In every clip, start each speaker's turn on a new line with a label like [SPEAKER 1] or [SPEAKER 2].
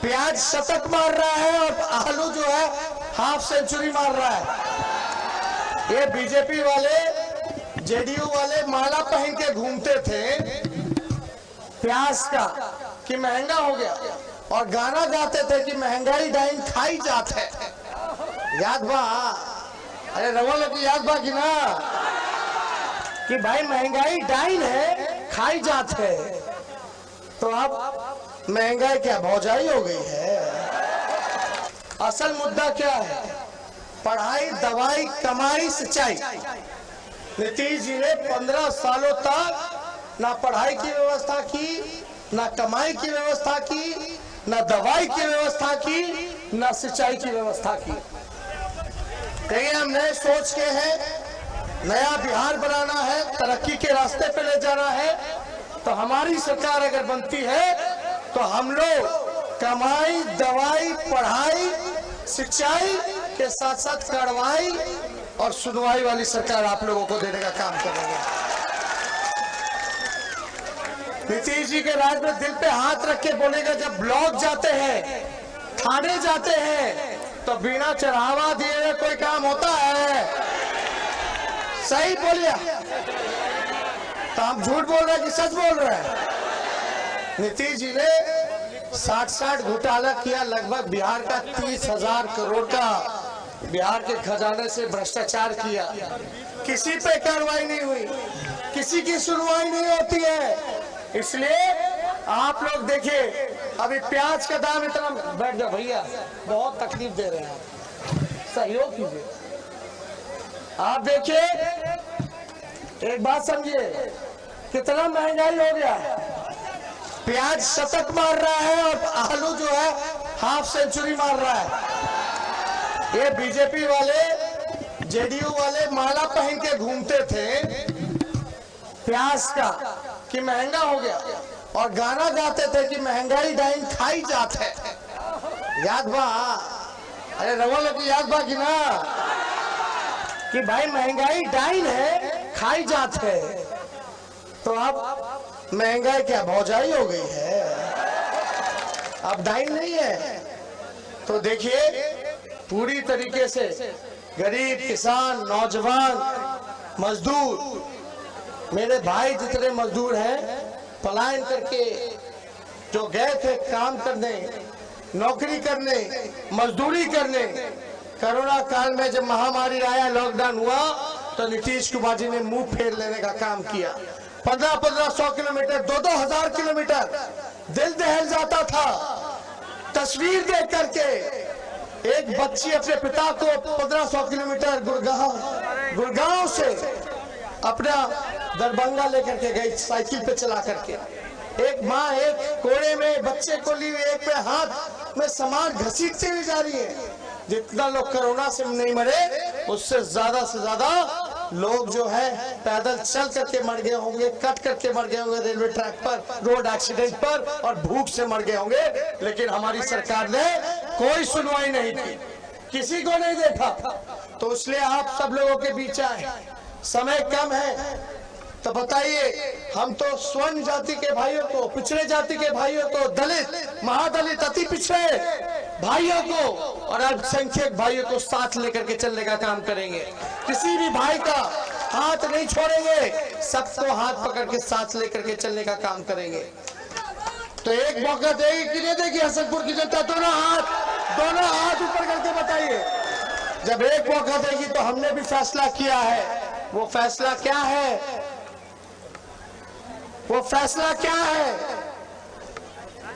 [SPEAKER 1] प्याज शतक मार रहा है और आलू जो है हाफ सेंचुरी मार रहा है। ये बीजेपी वाले जेडीयू वाले माला पहन के घूमते थे प्याज का कि महंगा हो गया और गाना गाते थे कि महंगाई डाइन खाई जात है। याद बा? अरे रवल की याद बा कि ना कि भाई महंगाई डाइन है खाई जात है। तो अब महंगाई क्या भौजाई हो गई है? असल मुद्दा क्या है? पढ़ाई, दवाई, कमाई, सिंचाई। नीतीश जी ने 15 सालों तक ना पढ़ाई की व्यवस्था की, ना कमाई की व्यवस्था की, ना दवाई की व्यवस्था की, ना सिंचाई की व्यवस्था की। कहीं हम नए सोच के हैं, नया बिहार बनाना है, तरक्की के रास्ते पे ले जाना है, तो हमारी सरकार अगर बनती है तो हम लोग कमाई, दवाई, पढ़ाई, सिंचाई के साथ साथ कार्रवाई और सुनवाई वाली सरकार आप लोगों को देने का काम करेंगे। नीतीश जी के राज में दिल पे हाथ रख के बोलेगा, जब ब्लॉक जाते हैं, थाने जाते हैं, तो बिना चढ़ावा दिए कोई काम होता है? सही बोलिए। तो हम झूठ बोल रहे हैं कि सच बोल रहे हैं? नीतीश जी ने 60 घोटाला किया, लगभग बिहार का 30,000 करोड़ का बिहार के खजाने से भ्रष्टाचार किया। किसी पे कार्रवाई नहीं हुई, किसी की सुनवाई नहीं होती है। इसलिए आप लोग देखिए, अभी प्याज का दाम इतना, बैठ जाओ भैया, बहुत तकलीफ दे रहे हैं, सहयोग कीजिए। आप देखिए, एक बात समझिए, कितना महंगाई हो गया है। प्याज शतक मार रहा है और आलू जो है हाफ सेंचुरी मार रहा है। ये बीजेपी वाले जेडीयू वाले माला पहन के घूमते थे प्याज का कि महंगा हो गया और गाना गाते थे कि महंगाई डाइन खाई जात है। याद बा? अरे रवल की याद बा कि ना कि भाई महंगाई डाइन है खाई जात है। तो अब महंगाई क्या भौजाई हो गई है? अब डाइन नहीं है। तो देखिए, पूरी तरीके से गरीब, किसान, नौजवान, मजदूर, मेरे भाई जितने मजदूर हैं, पलायन करके जो गए थे काम करने, नौकरी करने, मजदूरी करने, कोरोना काल में जब महामारी आया, लॉकडाउन हुआ, तो नीतीश कुमार जी ने मुंह फेर लेने का काम किया। 1500 किलोमीटर, 2-2 किलोमीटर दिल दहल जाता था तस्वीर देख करके। एक बच्ची अपने पिता को 1500 किलोमीटर गुड़गांव से अपना दरभंगा लेकर के गई, साइकिल पे चला करके। एक माँ एक कोड़े में बच्चे को ली हुई, एक पे हाथ में सामान घसीटते हुए जा रही है। जितना लोग कोरोना से नहीं मरे, उससे ज्यादा लोग जो है पैदल चल करके मर गए होंगे, कट करके मर गए होंगे रेलवे ट्रैक पर, रोड एक्सीडेंट पर, और भूख से मर गए होंगे। लेकिन हमारी सरकार ने कोई सुनवाई नहीं की, किसी को नहीं देखा। तो इसलिए आप सब लोगों के बीच आए, समय कम है, तो बताइए, हम तो स्वर्ण जाति के भाइयों को, पिछड़े जाति के भाइयों को, दलित, महादलित, अति पिछड़े भाइयों को और अल्पसंख्यक भाइयों को साथ लेकर के चलने का काम करेंगे। किसी भी भाई का हाथ नहीं छोड़ेंगे, सबको हाथ पकड़ के साथ लेकर के चलने का काम करेंगे। तो एक मौका देगी कि नहीं देगी हसनपुर की जनता? दोनों हाथ ऊपर करके बताइए। जब एक मौका देगी तो हमने भी फैसला किया है। वो फैसला क्या है? वो फैसला क्या है?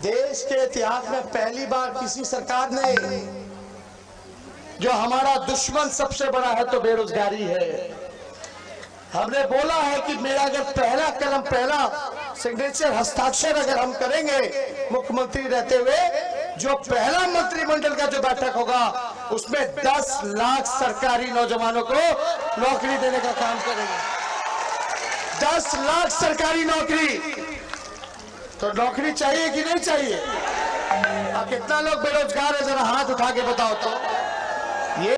[SPEAKER 1] देश के इतिहास में पहली बार किसी सरकार ने, जो हमारा दुश्मन सबसे बड़ा है तो बेरोजगारी है, हमने बोला है कि मेरा अगर पहला कलम, पहला सिग्नेचर, हस्ताक्षर अगर हम करेंगे मुख्यमंत्री रहते हुए, जो पहला मंत्रिमंडल का जो बैठक होगा, उसमें 10 लाख सरकारी नौजवानों को नौकरी देने का काम करेंगे। 10 लाख सरकारी नौकरी। तो नौकरी चाहिए कि नहीं चाहिए? अब कितना लोग बेरोजगार है, जरा हाथ उठा के बताओ तो। ये